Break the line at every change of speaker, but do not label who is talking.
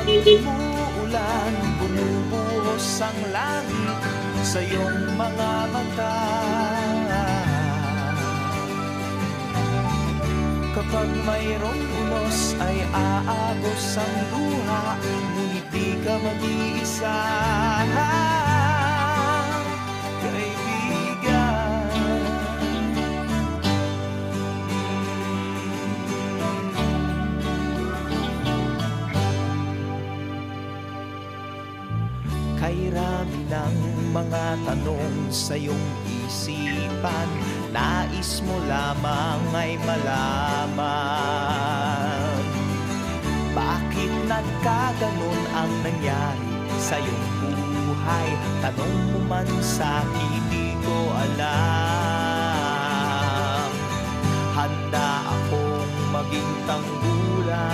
Kapag umuulan, bumubuhos ang langit sa iyong mga mata. Kapag mayroong unos ay aagos ang luha, ngunit di ka mag-iisa, kaibigan. Kay rami ng mga tanong sa iyong isipan, nais mo lamang ay malaman, bakit nagkaganon ang nangyari sa iyong buhay? Tanong mo man sa hindi ko alam. Handa akong maging tanggulan.